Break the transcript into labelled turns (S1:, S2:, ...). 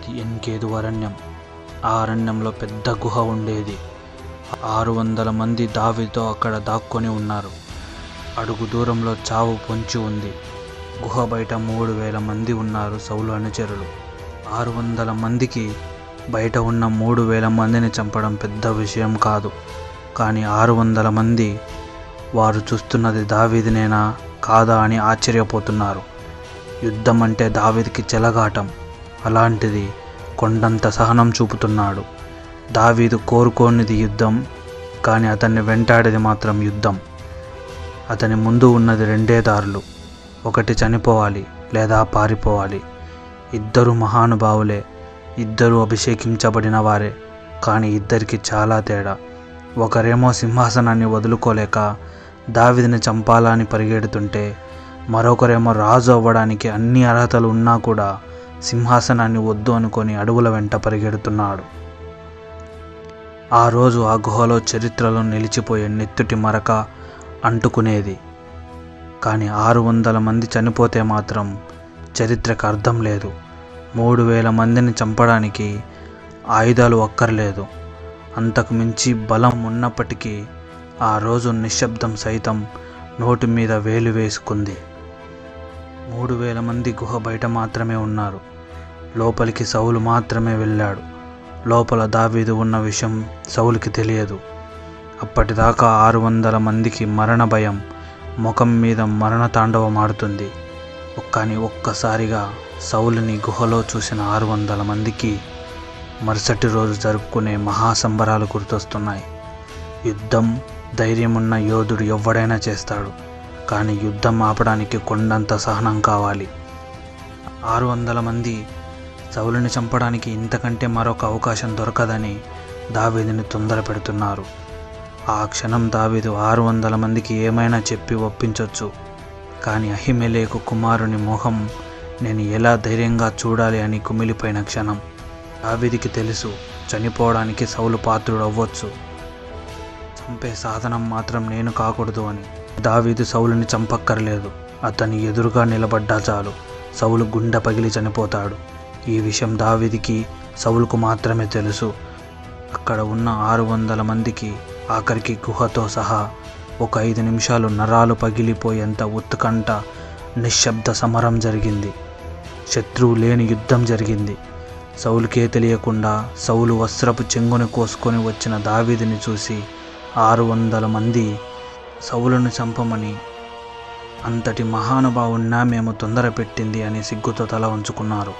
S1: అది ఎన్కేదు అరణ్యం. ఆ అరణ్యంలో పెద్ద గుహ ఉండేది. 600 మంది దావీదుతో అక్కడ దాక్కొని ఉన్నారు. అడుగు దూరంలో చావు పొంచి ఉంది. గుహ బయట 3000 మంది ఉన్నారు సౌలు అనుచరులు. 600 మందికి బయట ఉన్న 3000 మందిని చంపడం పెద్ద విషయం కాదు. కానీ 600 మంది వారు చూస్తున్నది దావీదునేనా కాదా అని ఆశ్చర్యపోతున్నారు. యుద్ధం అంటే దావీదుకి చెలగాటం. అలాంటిది కొండంత సహనం చూపుతున్నాడు. దావీదు కోరుకోనిది యుద్ధం, కానీ అతన్ని వెంటాడేది మాత్రం యుద్ధం. అతని ముందు ఉన్నది రెండే దారులు. ఒకటి చనిపోవాలి లేదా పారిపోవాలి. ఇద్దరు మహానుభావులే, ఇద్దరు అభిషేకించబడిన వారే. కానీ ఇద్దరికి చాలా తేడా. ఒకరేమో సింహాసనాన్ని వదులుకోలేక దావీదుని చంపాలని పరిగెడుతుంటే, మరొకరేమో రాజు అవ్వడానికి అన్ని అర్హతలు ఉన్నా కూడా సింహాసనాన్ని వద్దు అనుకొని అడుగుల వెంట పరిగెడుతున్నాడు. ఆ రోజు ఆ గుహలో చరిత్రలో నిలిచిపోయే నెత్తుటి మరక అంటుకునేది. కానీ 600 మంది చనిపోతే మాత్రం చరిత్రకు అర్థం లేదు. 3000 మందిని చంపడానికి ఆయుధాలు అక్కర్లేదు. అంతకు మించి బలం ఉన్నప్పటికీ ఆ రోజు నిశ్శబ్దం సైతం నోటి మీద వేలు వేసుకుంది. 3000 మంది గుహ బయట మాత్రమే ఉన్నారు. లోపలికి సౌలు మాత్రమే వెళ్ళాడు. లోపల దావీదు ఉన్న విషయం సౌలుకి తెలియదు. అప్పటిదాకా 600 మందికి మరణ భయం, ముఖం మీద మరణ తాండవం ఆడుతుంది. కానీ ఒక్కసారిగా సౌలుని గుహలో చూసిన 600 మందికి మరుసటి రోజు జరుపుకునే మహాసంబరాలు గుర్తొస్తున్నాయి. యుద్ధం ధైర్యమున్న యోధుడు ఎవడైనా చేస్తాడు. కానీ యుద్ధం ఆపడానికి కొండంత సహనం కావాలి. 600 మంది సౌలుని చంపడానికి ఇంతకంటే మరొక అవకాశం దొరకదని దావీదుని తొందర పెడుతున్నారు. ఆ క్షణం దావీదు 600 మందికి ఏమైనా చెప్పి ఒప్పించొచ్చు. కానీ అహిమెలెకు కుమారుని మొహం నేను ఎలా ధైర్యంగా చూడాలి అని కుమిలిపోయిన క్షణం. దావీదుకి తెలుసు, చనిపోవడానికి సౌలు పాత్రుడు అవ్వచ్చు, చంపే సాధనం మాత్రం నేను కాకూడదు అని. దావీదు సౌలుని చంపక్కర్లేదు. అతని ఎదురుగా నిలబడ్డా చాలు, సౌలు గుండె పగిలి చనిపోతాడు. ఈ విషయం దావీదుకి సౌలుకు మాత్రమే తెలుసు. అక్కడ ఉన్న 600 మందికి ఆఖరికి గుహతో సహా ఒక 5 నిమిషాలు నరాలు పగిలిపోయేంత ఉత్కంఠ నిశ్శబ్ద సమరం జరిగింది. శత్రువు లేని యుద్ధం జరిగింది. సౌలుకే తెలియకుండా సౌలు వస్త్రపు చెంగుని కోసుకొని వచ్చిన దావీదుని చూసి 600 మంది సౌలును చంపమని, అంతటి మహానుభావున్నా మేము తొందర పెట్టింది అని సిగ్గుతో తల వంచుకున్నారు.